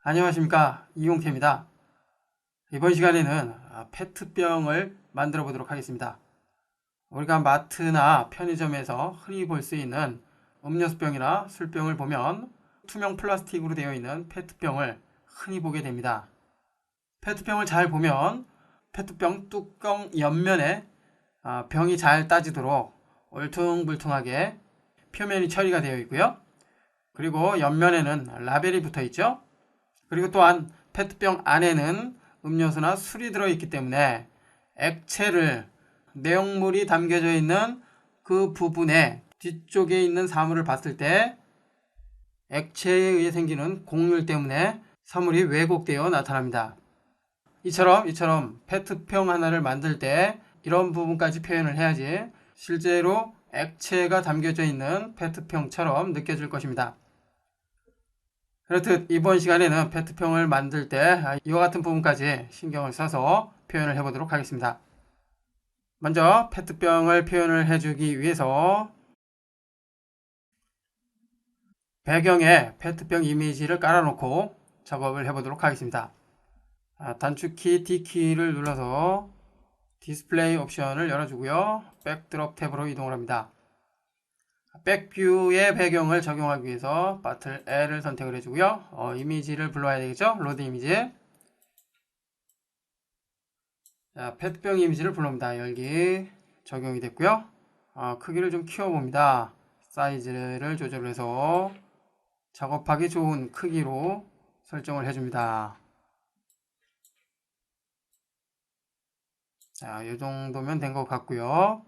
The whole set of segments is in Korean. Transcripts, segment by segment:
안녕하십니까, 이용태입니다. 이번 시간에는 페트병을 만들어 보도록 하겠습니다. 우리가 마트나 편의점에서 흔히 볼 수 있는 음료수병이나 술병을 보면 투명 플라스틱으로 되어 있는 페트병을 흔히 보게 됩니다. 페트병을 잘 보면 페트병 뚜껑 옆면에 병이 잘 따지도록 울퉁불퉁하게 표면이 처리가 되어 있고요. 그리고 옆면에는 라벨이 붙어 있죠. 그리고 또한 페트병 안에는 음료수나 술이 들어있기 때문에 액체를, 내용물이 담겨져 있는 그 부분에 뒤쪽에 있는 사물을 봤을 때 액체에 의해 생기는 곡률 때문에 사물이 왜곡되어 나타납니다. 이처럼 페트병 하나를 만들 때 이런 부분까지 표현을 해야지 실제로 액체가 담겨져 있는 페트병처럼 느껴질 것입니다. 그렇듯 이번 시간에는 페트병을 만들 때 이와 같은 부분까지 신경을 써서 표현을 해보도록 하겠습니다. 먼저 페트병을 표현을 해주기 위해서 배경에 페트병 이미지를 깔아놓고 작업을 해보도록 하겠습니다. 단축키 D키를 눌러서 디스플레이 옵션을 열어주고요. 백드롭 탭으로 이동을 합니다. 백뷰의 배경을 적용하기 위해서 바틀 L을 선택을 해주고요. 이미지를 불러야 되겠죠? 로드 이미지. 자, 페트병 이미지를 불러옵니다. 열기 적용이 됐고요. 크기를 좀 키워봅니다. 사이즈를 조절해서 작업하기 좋은 크기로 설정을 해줍니다. 자, 이 정도면 된 것 같고요.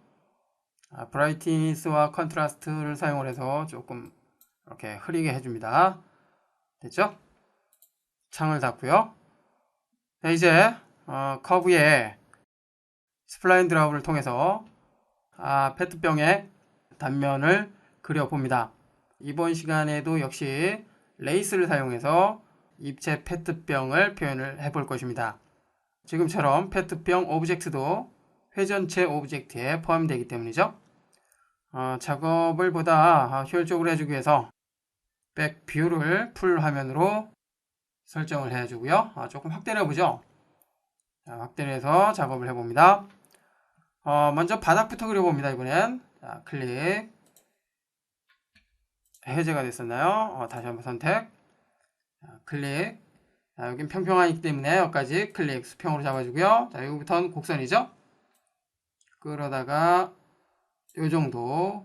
브라이트니스와 컨트라스트를 사용을 해서 조금 이렇게 흐리게 해줍니다. 됐죠? 창을 닫고요. 자, 이제 커브에 스플라인 드랍을 통해서 페트병의 단면을 그려봅니다. 이번 시간에도 역시 레이스를 사용해서 입체 페트병을 표현을 해볼 것입니다. 지금처럼 페트병 오브젝트도 회전체 오브젝트에 포함되기 때문이죠. 작업을 보다 효율적으로 해주기 위해서 백뷰를 풀 화면으로 설정을 해주고요. 조금 확대를 해보죠. 자, 확대를 해서 작업을 해봅니다. 먼저 바닥부터 그려봅니다. 이번엔 자, 클릭, 해제가 됐었나요? 다시 한번 선택, 자, 클릭. 자, 여긴 평평하기 때문에 여기까지 클릭, 수평으로 잡아주고요. 자, 여기부터는 곡선이죠. 끌어다가 요 정도.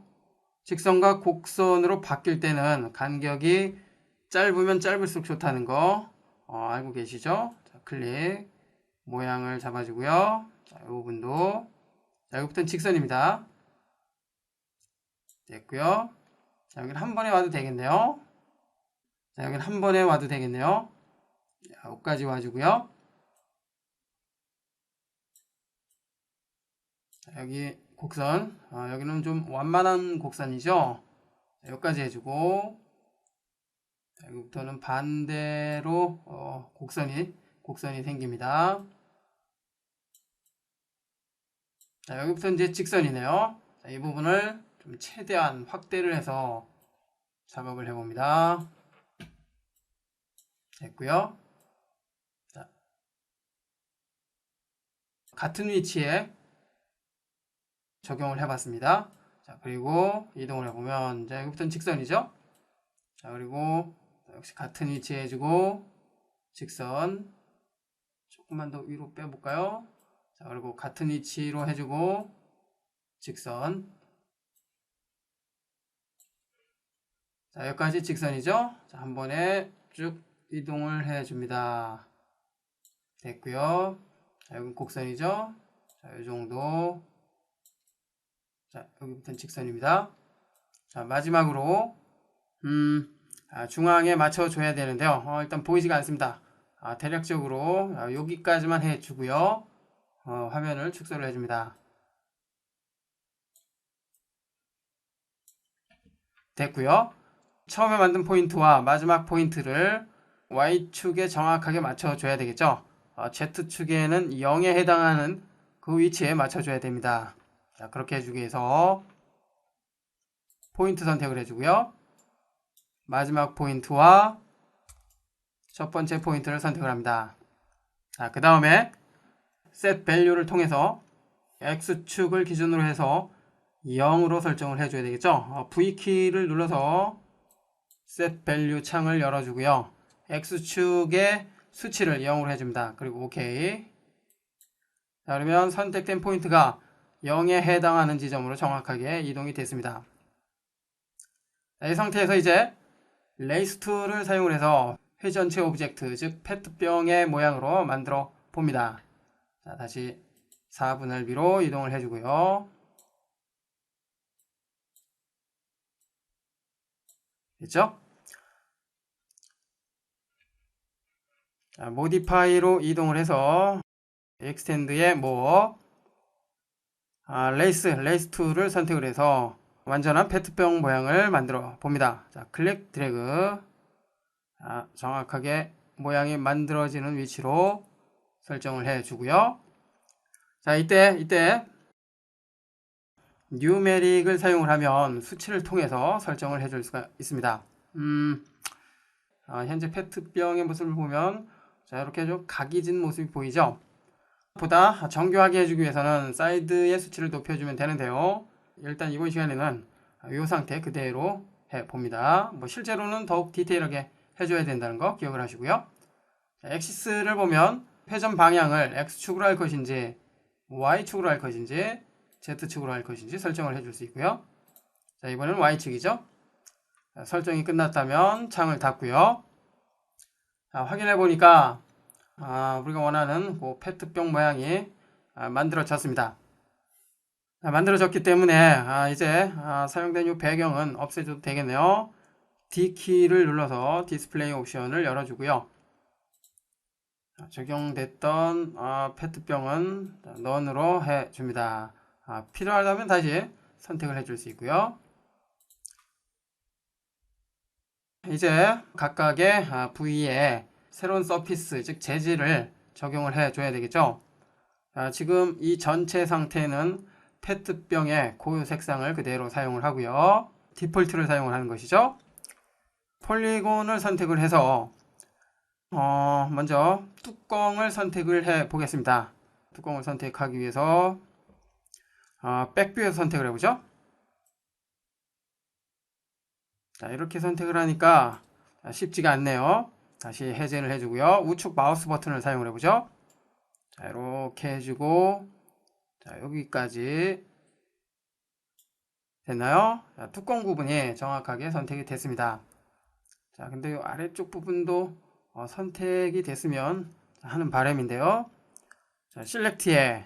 직선과 곡선으로 바뀔 때는 간격이 짧으면 짧을수록 좋다는 거 알고 계시죠? 자, 클릭, 모양을 잡아주고요. 자, 이 부분도. 자, 여기부터는 직선입니다. 됐고요. 자, 여기는 한 번에 와도 되겠네요. 자, 여기는 한 번에 와도 되겠네요. 자, 여기까지 와주고요. 자, 여기 곡선, 여기는 좀 완만한 곡선이죠. 자, 여기까지 해주고, 자, 여기부터는 반대로 곡선이 생깁니다. 자, 여기부터 이제 직선이네요. 자, 이 부분을 좀 최대한 확대를 해서 작업을 해봅니다. 됐고요. 자, 같은 위치에 적용을 해봤습니다. 자, 그리고 이동을 해보면, 자, 여기부터는 직선이죠. 자, 그리고 역시 같은 위치에 해주고, 직선. 조금만 더 위로 빼볼까요? 자, 그리고 같은 위치로 해주고, 직선. 자, 여기까지 직선이죠. 자, 한 번에 쭉 이동을 해줍니다. 됐고요. 자, 여기 곡선이죠. 자, 이 정도. 자, 여기부터는 직선입니다. 자, 마지막으로 중앙에 맞춰줘야 되는데요. 일단 보이지가 않습니다. 대략적으로 여기까지만 해주고요. 화면을 축소를 해줍니다. 됐고요. 처음에 만든 포인트와 마지막 포인트를 Y축에 정확하게 맞춰줘야 되겠죠. Z축에는 0에 해당하는 그 위치에 맞춰줘야 됩니다. 자, 그렇게 해주기 위해서 포인트 선택을 해주고요. 마지막 포인트와 첫 번째 포인트를 선택을 합니다. 자, 그 다음에 set value를 통해서 X축을 기준으로 해서 0으로 설정을 해줘야 되겠죠. V키를 눌러서 set value 창을 열어주고요. X축의 수치를 0으로 해줍니다. 그리고 OK. 자, 그러면 선택된 포인트가 0에 해당하는 지점으로 정확하게 이동이 됐습니다. 자, 이 상태에서 이제 레이스 툴을 사용을 해서 회전체 오브젝트, 즉 페트병의 모양으로 만들어 봅니다. 자, 다시 4분의 1비로 이동을 해주고요. 됐죠? 자, 모디파이로 이동을 해서 extend의 레이스 툴을 선택을 해서 완전한 페트병 모양을 만들어 봅니다. 자, 클릭 드래그. 자, 정확하게 모양이 만들어지는 위치로 설정을 해 주고요. 자, 이때 뉴메릭을 사용을 하면 수치를 통해서 설정을 해 줄 수가 있습니다. 현재 페트병의 모습을 보면 자, 이렇게 좀 각이 진 모습이 보이죠? 보다 정교하게 해주기 위해서는 사이드의 수치를 높여주면 되는데요. 일단 이번 시간에는 이 상태 그대로 해봅니다. 실제로는 더욱 디테일하게 해줘야 된다는 거 기억을 하시고요. 자, 엑시스를 보면 회전 방향을 X축으로 할 것인지 Y축으로 할 것인지 Z축으로 할 것인지 설정을 해줄 수 있고요. 자, 이번에는 Y축이죠. 자, 설정이 끝났다면 창을 닫고요. 자, 확인해 보니까 우리가 원하는 그 페트병 모양이 만들어졌습니다. 만들어졌기 때문에 이제 사용된 이 배경은 없애줘도 되겠네요. D키를 눌러서 디스플레이 옵션을 열어주고요. 적용됐던 페트병은 넌으로 해줍니다. 필요하다면 다시 선택을 해줄 수 있고요. 이제 각각의 부위에 새로운 서피스, 즉 재질을 적용을 해줘야 되겠죠. 지금 이 전체 상태는 페트병의 고유 색상을 그대로 사용을 하고요. 디폴트를 사용을 하는 것이죠. 폴리곤을 선택을 해서 먼저 뚜껑을 선택을 해 보겠습니다. 뚜껑을 선택하기 위해서 백뷰에서 선택을 해보죠. 자, 이렇게 선택을 하니까 쉽지가 않네요. 다시 해제를 해주고요. 우측 마우스 버튼을 사용을 해보죠. 자, 이렇게 해주고 자, 여기까지 됐나요? 자, 뚜껑 부분이 정확하게 선택이 됐습니다. 자, 근데 이 아래쪽 부분도 선택이 됐으면 하는 바람인데요. 자, 셀렉트에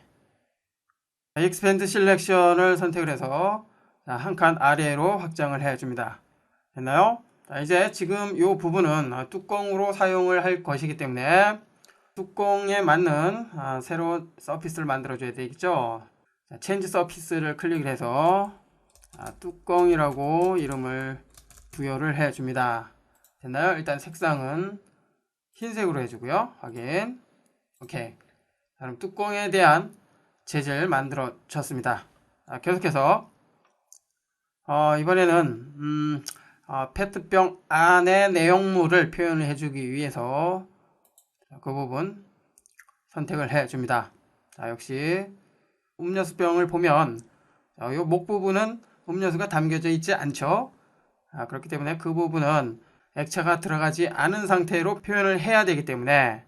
익스펜드 셀렉션을 선택을 해서 한 칸 아래로 확장을 해줍니다. 됐나요? 자, 이제 지금 이 부분은 뚜껑으로 사용을 할 것이기 때문에 뚜껑에 맞는 새로운 서피스를 만들어 줘야 되겠죠. 자, 체인지 서피스를 클릭을 해서 뚜껑이라고 이름을 부여를 해 줍니다. 됐나요? 일단 색상은 흰색으로 해주고요. 확인. 오케이. 그럼 뚜껑에 대한 재질 만들어 줬습니다. 계속해서 이번에는 페트병 안의 내용물을 표현을 해주기 위해서 그 부분 선택을 해줍니다. 자, 역시 음료수병을 보면 이 목 부분은 음료수가 담겨져 있지 않죠. 그렇기 때문에 그 부분은 액체가 들어가지 않은 상태로 표현을 해야 되기 때문에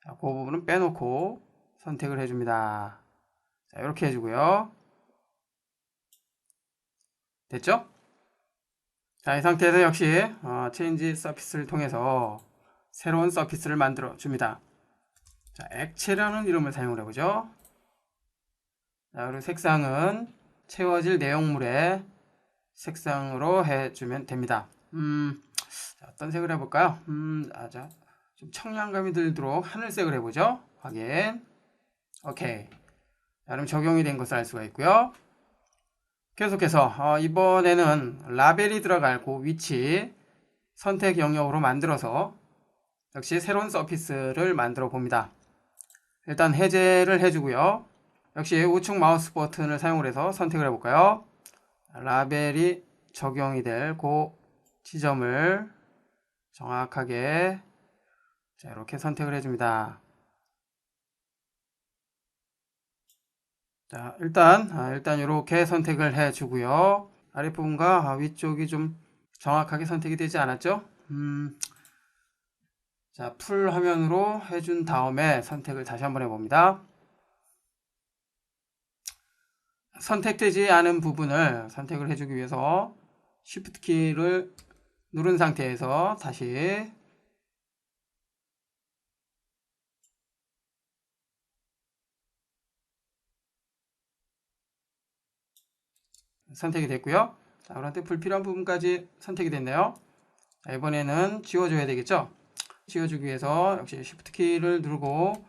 그 부분은 빼놓고 선택을 해줍니다. 자, 이렇게 해주고요. 됐죠? 자, 이 상태에서 역시 체인지 서피스를 통해서 새로운 서피스를 만들어 줍니다. 자, 액체라는 이름을 사용을 해보죠. 자, 그리고 색상은 채워질 내용물의 색상으로 해주면 됩니다. 자, 어떤 색을 해볼까요? 좀 청량감이 들도록 하늘색을 해보죠. 확인. 오케이. 자, 그럼 적용이 된 것을 알 수가 있고요. 계속해서 이번에는 라벨이 들어갈 그 위치 선택 영역으로 만들어서 역시 새로운 서피스를 만들어 봅니다. 일단 해제를 해주고요. 역시 우측 마우스 버튼을 사용을 해서 선택을 해볼까요? 라벨이 적용이 될 그 지점을 정확하게 자, 이렇게 선택을 해줍니다. 자, 일단 이렇게 선택을 해주고요. 아랫부분과 위쪽이 좀 정확하게 선택이 되지 않았죠? 자, 풀 화면으로 해준 다음에 선택을 다시 한번 해봅니다. 선택되지 않은 부분을 선택을 해주기 위해서 Shift 키를 누른 상태에서 다시 선택이 됐고요. 자, 그런데 불필요한 부분까지 선택이 됐네요. 자, 이번에는 지워줘야 되겠죠? 지워주기 위해서 역시 Shift 키를 누르고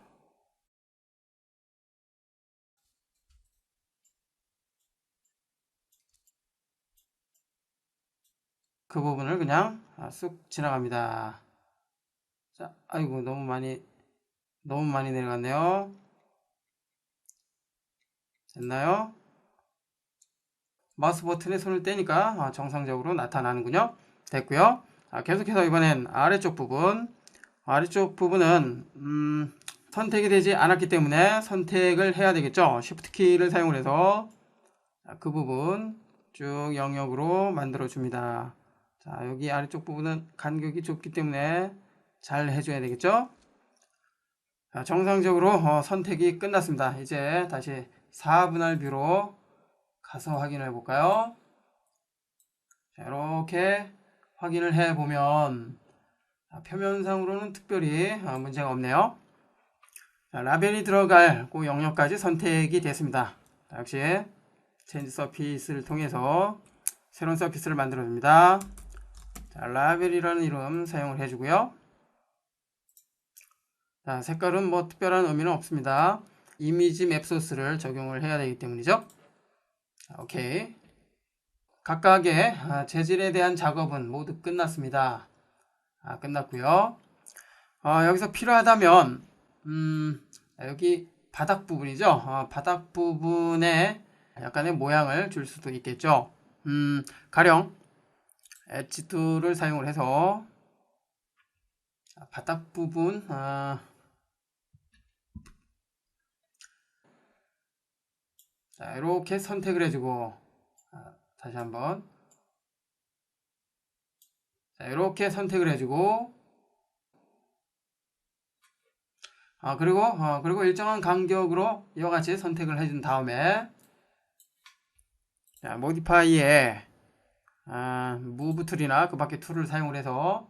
그 부분을 그냥 쑥 지나갑니다. 자, 아이고 너무 많이 내려갔네요. 됐나요? 마우스 버튼에 손을 떼니까 정상적으로 나타나는군요. 됐고요. 계속해서 이번엔 아래쪽 부분은 선택이 되지 않았기 때문에 선택을 해야 되겠죠. Shift 키를 사용을 해서 그 부분 쭉 영역으로 만들어 줍니다. 자, 여기 아래쪽 부분은 간격이 좁기 때문에 잘 해줘야 되겠죠. 자, 정상적으로 선택이 끝났습니다. 이제 다시 4분할 뷰로 가서 확인해 볼까요? 자, 이렇게 확인을 해 보면 표면상으로는 특별히 문제가 없네요. 자, 라벨이 들어갈 그 영역까지 선택이 됐습니다. 자, 역시 체인지 서피스를 통해서 새로운 서피스를 만들어 줍니다. 자, 라벨이라는 이름 사용을 해주고요. 자, 색깔은 뭐 특별한 의미는 없습니다. 이미지 맵 소스를 적용을 해야 되기 때문이죠. 자, 오케이. 각각의 재질에 대한 작업은 모두 끝났습니다. 끝났고요. 여기서 필요하다면 여기 바닥 부분이죠. 바닥 부분에 약간의 모양을 줄 수도 있겠죠. 가령 엣지 툴을 사용을 해서 바닥 부분 자, 이렇게 선택을 해주고 다시 한번 자, 이렇게 선택을 해주고 그리고 일정한 간격으로 이와 같이 선택을 해준 다음에 자, 모디파이에 무브 툴이나 그 밖의 툴을 사용을 해서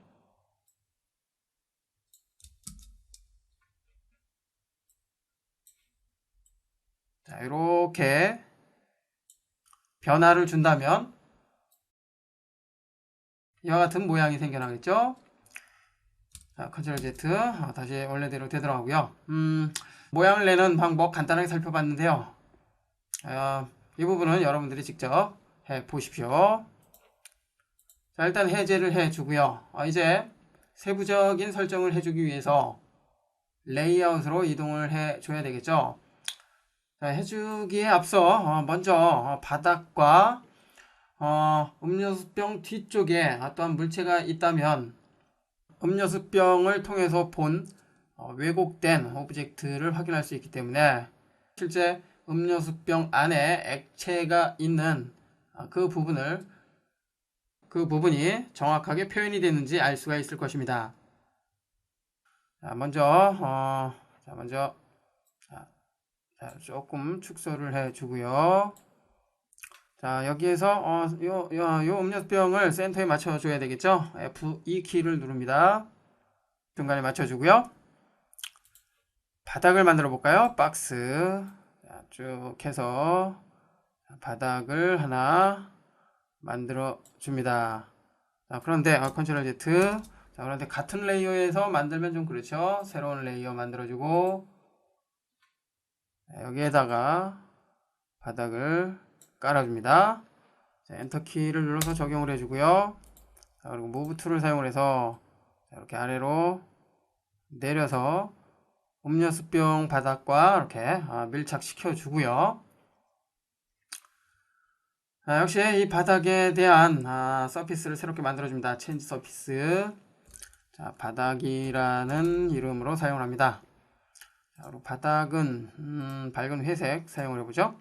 자, 이렇게 변화를 준다면 이와 같은 모양이 생겨나겠죠. 자, 컨트롤 Z 다시 원래대로 되돌아가고요. 모양을 내는 방법 간단하게 살펴봤는데요. 이 부분은 여러분들이 직접 해 보십시오. 자, 일단 해제를 해주고요. 이제 세부적인 설정을 해주기 위해서 레이아웃으로 이동을 해줘야 되겠죠. 자, 해주기에 앞서 먼저 바닥과 음료수병 뒤쪽에 또한 물체가 있다면 음료수병을 통해서 본 왜곡된 오브젝트를 확인할 수 있기 때문에 실제 음료수병 안에 액체가 있는 그 부분이 정확하게 표현이 되는지 알 수가 있을 것입니다. 자, 먼저 조금 축소를 해주고요. 자, 여기에서 요 음료수병을 센터에 맞춰줘야 되겠죠. F2 키를 누릅니다. 중간에 맞춰주고요. 바닥을 만들어 볼까요? 박스 자, 쭉 해서 바닥을 하나 만들어 줍니다. 자, 그런데 컨트롤 Z 자, 그런데 같은 레이어에서 만들면 좀 그렇죠. 새로운 레이어 만들어주고 여기에다가 바닥을 깔아줍니다. 자, 엔터 키를 눌러서 적용을 해주고요. 자, 그리고 무브 툴을 사용을 해서 이렇게 아래로 내려서 음료수병 바닥과 이렇게 밀착시켜 주고요. 역시 이 바닥에 대한 서피스를 새롭게 만들어줍니다. 체인지 서피스. 자, 바닥이라는 이름으로 사용을 합니다. 자, 그리고 바닥은 밝은 회색 사용을 해보죠.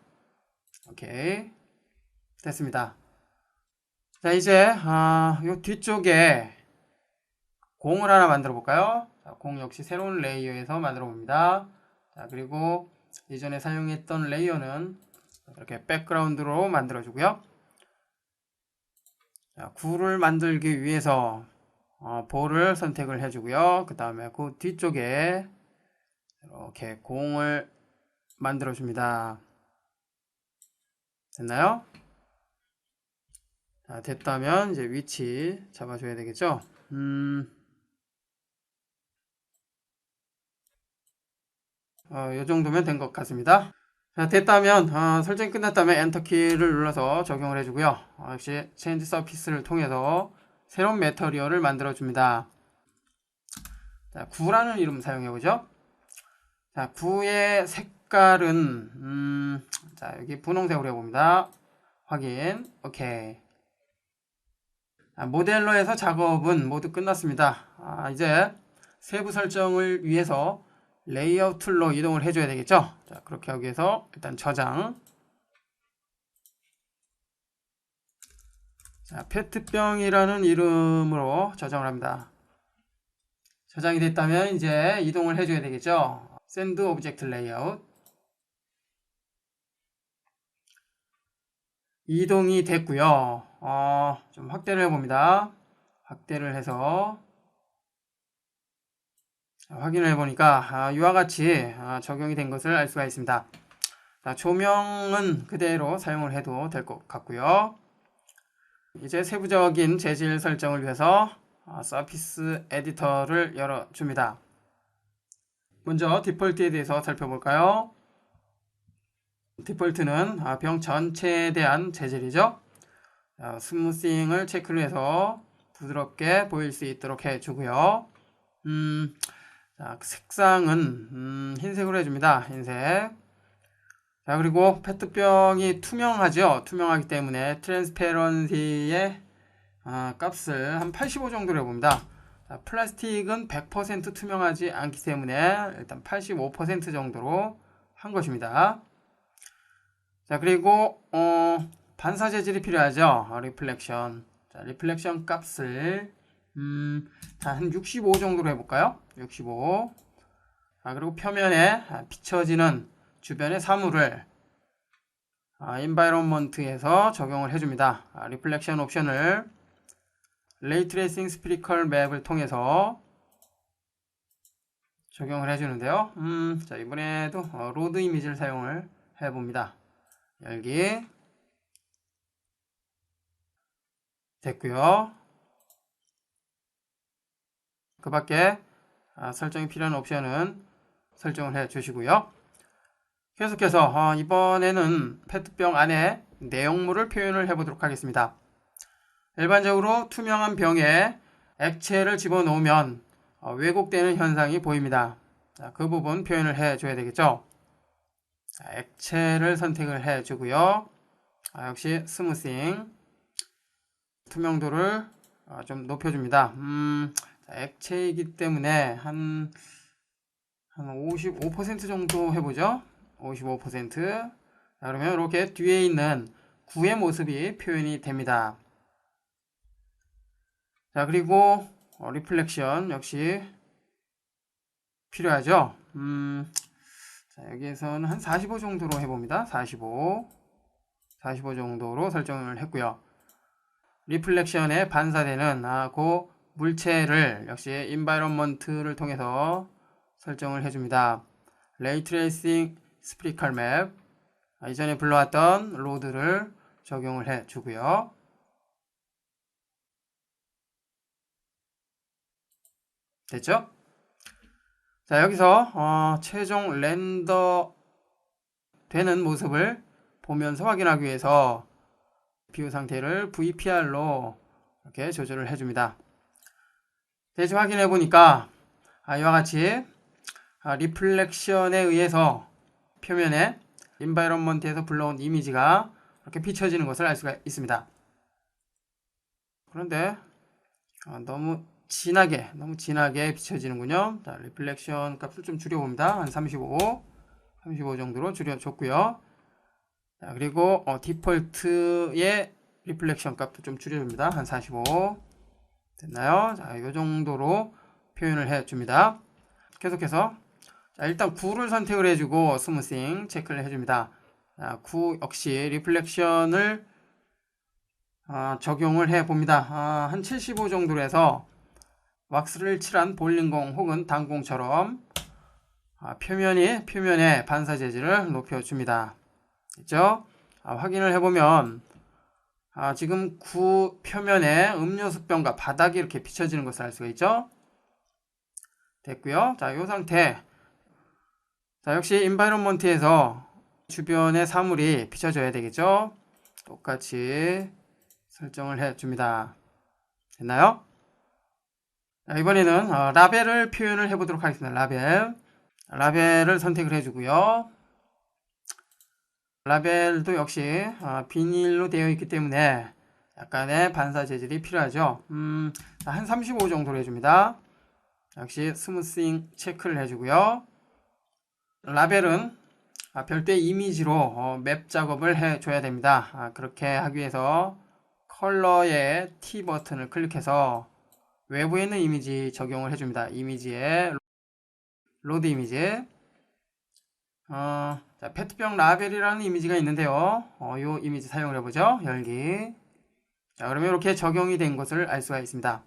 오케이, 됐습니다. 자, 이제 요 뒤쪽에 공을 하나 만들어 볼까요? 자, 공 역시 새로운 레이어에서 만들어 봅니다. 자, 그리고 이전에 사용했던 레이어는 이렇게 백그라운드로 만들어 주고요. 자, 구를 만들기 위해서 볼을 선택을 해주고요. 그 다음에 그 뒤쪽에 이렇게 공을 만들어 줍니다. 됐나요? 자, 됐다면 이제 위치 잡아줘야 되겠죠? 요 정도면 된 것 같습니다. 자, 됐다면 설정이 끝났다면 엔터키를 눌러서 적용을 해주고요. 역시 체인지 서피스를 통해서 새로운 매터리얼을 만들어 줍니다. 자, 구라는 이름 사용해보죠. 자, 구의 색깔은 자, 여기 분홍색으로 해봅니다. 확인. 오케이. 모델러에서 작업은 모두 끝났습니다. 이제 세부 설정을 위해서 레이아웃 툴로 이동을 해줘야 되겠죠. 자, 그렇게 하기 위해서 일단 저장. 자, 페트병이라는 이름으로 저장을 합니다. 저장이 됐다면 이제 이동을 해줘야 되겠죠. 샌드 오브젝트 레이아웃. 이동이 됐고요. 좀 확대를 해봅니다. 확대를 해서 확인을 해보니까 이와 같이 적용이 된 것을 알 수가 있습니다. 자, 조명은 그대로 사용을 해도 될 것 같고요. 이제 세부적인 재질 설정을 위해서 서피스 에디터를 열어줍니다. 먼저 디폴트에 대해서 살펴볼까요? 디폴트는 병 전체에 대한 재질이죠. 스무싱을 체크를 해서 부드럽게 보일 수 있도록 해주고요. 자, 색상은 흰색으로 해줍니다. 흰색. 자, 그리고 페트병이 투명하죠. 투명하기 때문에 트랜스페런시의 값을 한 85 정도로 해봅니다. 자, 플라스틱은 100% 투명하지 않기 때문에 일단 85% 정도로 한 것입니다. 자, 그리고 반사 재질이 필요하죠. 리플렉션. 자, 리플렉션 값을 한 65 정도로 해볼까요? 65. 자, 그리고 표면에 비춰지는 주변의 사물을 인바이런먼트에서 적용을 해줍니다. 리플렉션 옵션을 레이 트레이싱 스피리컬 맵을 통해서 적용을 해주는데요. 자, 이번에도 로드 이미지를 사용을 해봅니다. 열기. 됐고요. 그 밖에 설정이 필요한 옵션은 설정을 해 주시고요. 계속해서 이번에는 페트병 안에 내용물을 표현을 해보도록 하겠습니다. 일반적으로 투명한 병에 액체를 집어넣으면 왜곡되는 현상이 보입니다. 자, 그 부분 표현을 해줘야 되겠죠. 자, 액체를 선택을 해주고요. 역시 스무싱 투명도를 좀 높여줍니다. 자, 액체이기 때문에 한 55% 정도 해보죠. 55%. 자, 그러면 이렇게 뒤에 있는 구의 모습이 표현이 됩니다. 자, 그리고 리플렉션 역시 필요하죠. 자, 여기에서는 한 45 정도로 해봅니다. 45 정도로 설정을 했고요. 리플렉션에 반사되는 그 물체를 역시 인바이런먼트를 통해서 설정을 해줍니다. 레이 트레이싱 스피리컬 맵, 이전에 불러왔던 로드를 적용을 해주고요. 됐죠? 자, 여기서 최종 렌더 되는 모습을 보면서 확인하기 위해서 비유 상태를 VPR로 이렇게 조절을 해줍니다. 대충 확인해 보니까 이와 같이 리플렉션에 의해서 표면에 인바이런먼트에서 불러온 이미지가 이렇게 비춰지는 것을 알 수가 있습니다. 그런데 너무 너무 진하게 비춰지는군요. 자, 리플렉션 값을 좀 줄여봅니다. 한 35 정도로 줄여줬고요. 자, 그리고 디폴트의 리플렉션 값도 좀 줄여줍니다. 한 45 됐나요? 자, 이 정도로 표현을 해줍니다. 계속해서 자, 일단 9를 선택을 해주고 스무싱 체크를 해줍니다. 자, 9 역시 리플렉션을 적용을 해봅니다. 한 75 정도로 해서 왁스를 칠한 볼링공 혹은 단공처럼 표면에 반사 재질을 높여줍니다. 됐죠? 확인을 해보면 지금 구 표면에 음료수병과 바닥이 이렇게 비춰지는 것을 알 수가 있죠? 됐고요. 자, 이 상태. 자, 역시 인바이런먼트에서 주변의 사물이 비춰져야 되겠죠? 똑같이 설정을 해줍니다. 됐나요? 자, 이번에는 라벨을 표현을 해보도록 하겠습니다. 라벨을 선택을 해주고요. 라벨도 역시 비닐로 되어 있기 때문에 약간의 반사 재질이 필요하죠. 한 35 정도로 해줍니다. 역시 스무싱 체크를 해주고요. 라벨은 별도의 이미지로 맵 작업을 해줘야 됩니다. 그렇게 하기 위해서 컬러의 T 버튼을 클릭해서 외부에 있는 이미지 적용을 해줍니다. 이미지에 로드 이미지. 자, 페트병 라벨이라는 이미지가 있는데요. 이 이미지 사용을 해보죠. 열기. 자, 그러면 이렇게 적용이 된 것을 알 수가 있습니다.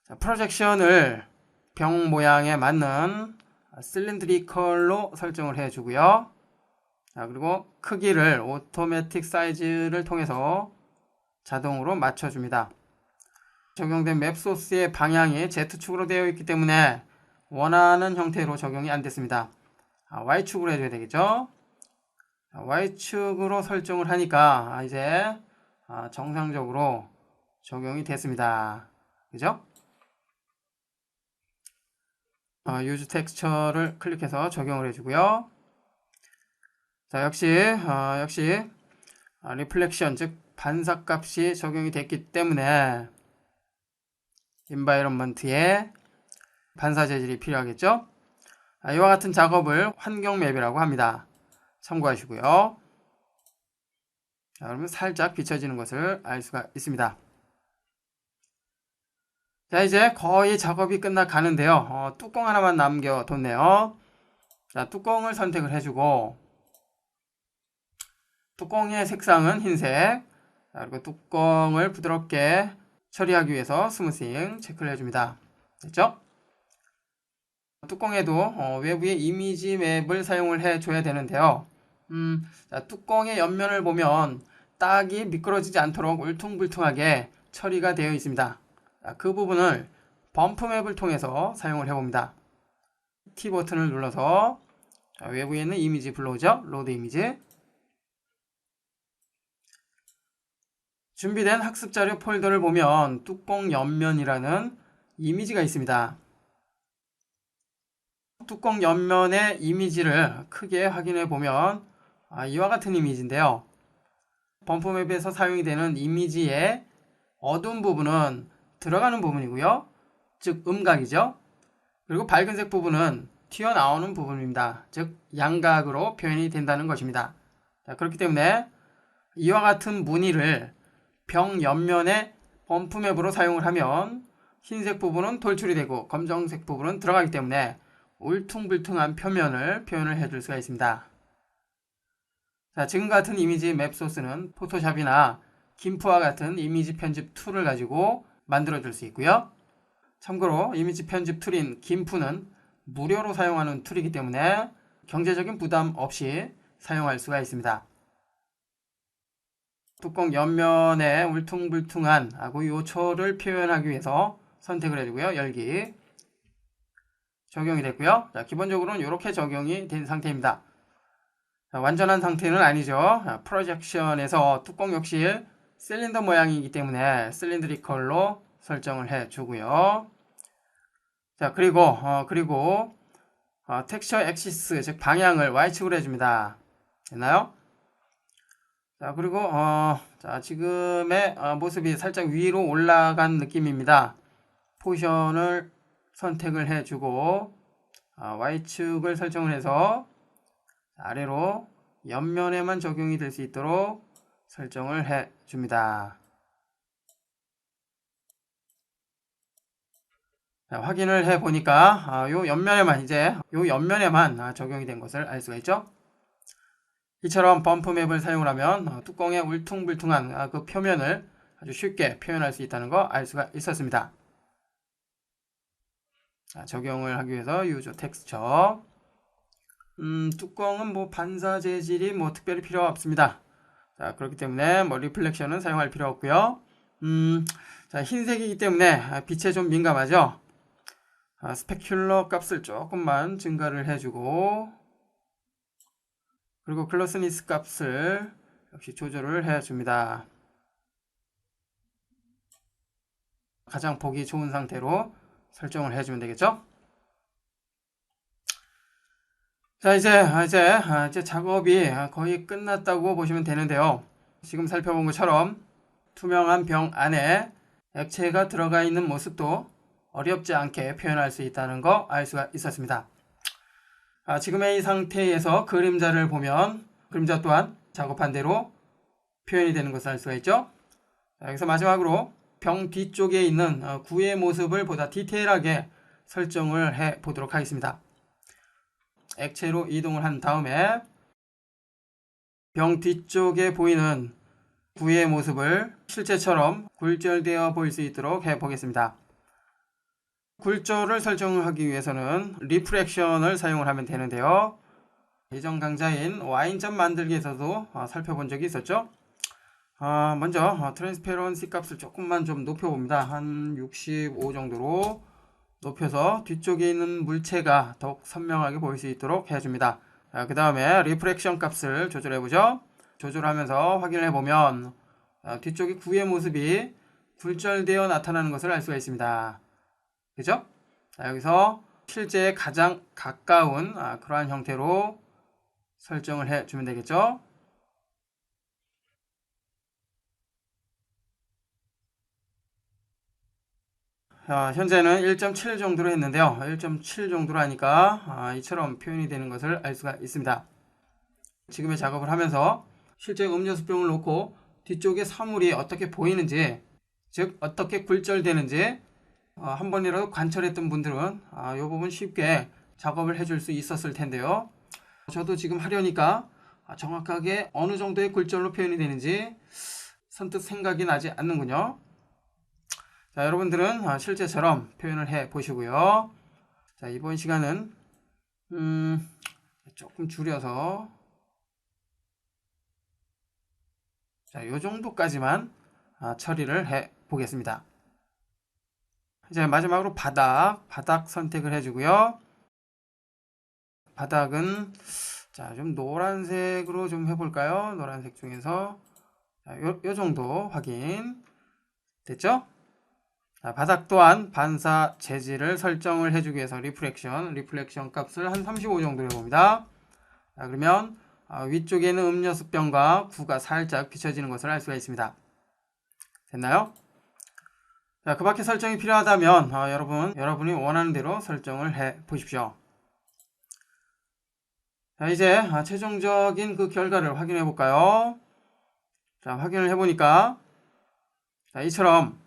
자, 프로젝션을 병 모양에 맞는 실린드리컬로 설정을 해주고요. 자, 그리고 크기를 오토매틱 사이즈를 통해서 자동으로 맞춰줍니다. 적용된 맵 소스의 방향이 Z축으로 되어 있기 때문에 원하는 형태로 적용이 안 됐습니다. Y축으로 해줘야 되겠죠. Y축으로 설정을 하니까 이제 정상적으로 적용이 됐습니다. 그죠? 유즈 텍스처를 클릭해서 적용을 해주고요. 자, 역시 리플렉션, 즉 반사값이 적용이 됐기 때문에 인바이런먼트에 반사 재질이 필요하겠죠. 이와 같은 작업을 환경 맵이라고 합니다. 참고하시고요. 자, 그러면 살짝 비춰지는 것을 알 수가 있습니다. 자, 이제 거의 작업이 끝나가는데요. 뚜껑 하나만 남겨뒀네요. 자, 뚜껑을 선택을 해주고 뚜껑의 색상은 흰색. 자, 그리고 뚜껑을 부드럽게 처리하기 위해서 스무싱 체크를 해줍니다. 됐죠? 뚜껑에도 외부에 이미지 맵을 사용을 해줘야 되는데요. 자, 뚜껑의 옆면을 보면 딱이 미끄러지지 않도록 울퉁불퉁하게 처리가 되어 있습니다. 자, 그 부분을 범프 맵을 통해서 사용을 해봅니다. T 버튼을 눌러서 외부에 있는 이미지 불러오죠. 로드 이미지. 준비된 학습자료 폴더를 보면 뚜껑 옆면이라는 이미지가 있습니다. 뚜껑 옆면의 이미지를 크게 확인해 보면 이와 같은 이미지인데요. 범프맵에서 사용이 되는 이미지의 어두운 부분은 들어가는 부분이고요. 즉 음각이죠. 그리고 밝은색 부분은 튀어나오는 부분입니다. 즉 양각으로 표현이 된다는 것입니다. 자, 그렇기 때문에 이와 같은 무늬를 병 옆면의 범프맵으로 사용을 하면 흰색 부분은 돌출이 되고 검정색 부분은 들어가기 때문에 울퉁불퉁한 표면을 표현을 해줄 수가 있습니다. 자, 지금 같은 이미지 맵 소스는 포토샵이나 김프와 같은 이미지 편집 툴을 가지고 만들어 줄 수 있고요. 참고로 이미지 편집 툴인 김프는 무료로 사용하는 툴이기 때문에 경제적인 부담 없이 사용할 수가 있습니다. 뚜껑 옆면에 울퉁불퉁한 요초를 표현하기 위해서 선택을 해주고요. 열기. 적용이 됐고요. 자, 기본적으로는 이렇게 적용이 된 상태입니다. 자, 완전한 상태는 아니죠. 프로젝션에서 뚜껑 역시 실린더 모양이기 때문에 실린드리컬로 설정을 해주고요. 자, 그리고 텍스처 액시스, 즉 방향을 Y축으로 해줍니다. 됐나요? 자, 그리고 자, 지금의 모습이 살짝 위로 올라간 느낌입니다. 포지션을 선택을 해주고 Y축을 설정을 해서 아래로 옆면에만 적용이 될 수 있도록 설정을 해줍니다. 자, 확인을 해보니까 요 옆면에만 적용이 된 것을 알 수가 있죠. 이처럼 범프 맵을 사용을 하면 뚜껑의 울퉁불퉁한 그 표면을 아주 쉽게 표현할 수 있다는 거 알 수가 있었습니다. 자, 적용을 하기 위해서 유저 텍스처. 뚜껑은 뭐 반사 재질이 뭐 특별히 필요 없습니다. 자, 그렇기 때문에 뭐 리플렉션은 사용할 필요 없고요. 자, 흰색이기 때문에 빛에 좀 민감하죠. 스페큘러 값을 조금만 증가를 해주고, 그리고 클로스니스 값을 역시 조절을 해줍니다. 가장 보기 좋은 상태로 설정을 해주면 되겠죠. 자, 이제 작업이 거의 끝났다고 보시면 되는데요. 지금 살펴본 것처럼 투명한 병 안에 액체가 들어가 있는 모습도 어렵지 않게 표현할 수 있다는 거 알 수가 있었습니다. 지금의 이 상태에서 그림자를 보면 그림자 또한 작업한 대로 표현이 되는 것을 알 수가 있죠. 자, 여기서 마지막으로 병 뒤쪽에 있는 구의 모습을 보다 디테일하게 설정을 해 보도록 하겠습니다. 액체로 이동을 한 다음에 병 뒤쪽에 보이는 구의 모습을 실제처럼 굴절되어 보일 수 있도록 해 보겠습니다. 굴절을 설정하기 위해서는 리프렉션을 사용을 하면 되는데요. 예전 강좌인 와인잔 만들기에서도 살펴본 적이 있었죠. 먼저 트랜스페런시 값을 조금만 좀 높여봅니다. 한 65 정도로 높여서 뒤쪽에 있는 물체가 더욱 선명하게 보일 수 있도록 해줍니다. 그 다음에 리프렉션 값을 조절해보죠. 조절하면서 확인을 해보면 뒤쪽에 구의 모습이 굴절되어 나타나는 것을 알 수가 있습니다. 그죠? 여기서 실제에 가장 가까운 그러한 형태로 설정을 해주면 되겠죠. 현재는 1.7 정도로 했는데요. 1.7 정도로 하니까 이처럼 표현이 되는 것을 알 수가 있습니다. 지금의 작업을 하면서 실제 음료수병을 놓고 뒤쪽에 사물이 어떻게 보이는지, 즉 어떻게 굴절되는지 한 번이라도 관찰했던 분들은 이 부분 쉽게 작업을 해줄 수 있었을 텐데요. 저도 지금 하려니까 정확하게 어느 정도의 굴절로 표현이 되는지 선뜻 생각이 나지 않는군요. 자, 여러분들은 실제처럼 표현을 해 보시고요. 자, 이번 시간은 조금 줄여서 자, 요 정도까지만 처리를 해 보겠습니다. 이제 마지막으로 바닥 선택을 해주고요. 바닥은 좀 노란색으로 좀 해볼까요? 노란색 중에서 요 정도 확인 됐죠? 바닥 또한 반사 재질을 설정을 해주기 위해서 리플렉션 값을 한 35 정도로 해봅니다. 그러면 위쪽에 있는 음료수병과 구가 살짝 비춰지는 것을 알 수가 있습니다. 됐나요? 자, 그 밖에 설정이 필요하다면 여러분이 원하는 대로 설정을 해 보십시오. 자, 이제 최종적인 그 결과를 확인해 볼까요? 자, 확인을 해 보니까 이처럼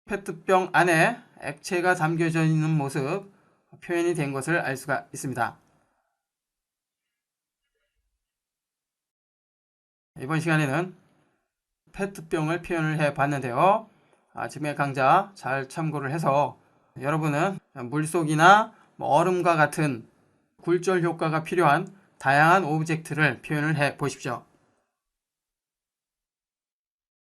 페트병 안에 액체가 담겨져 있는 모습 표현이 된 것을 알 수가 있습니다. 이번 시간에는 페트병을 표현을 해 봤는데요. 지금의 강좌 잘 참고를 해서 여러분은 물속이나 얼음과 같은 굴절 효과가 필요한 다양한 오브젝트를 표현을 해 보십시오.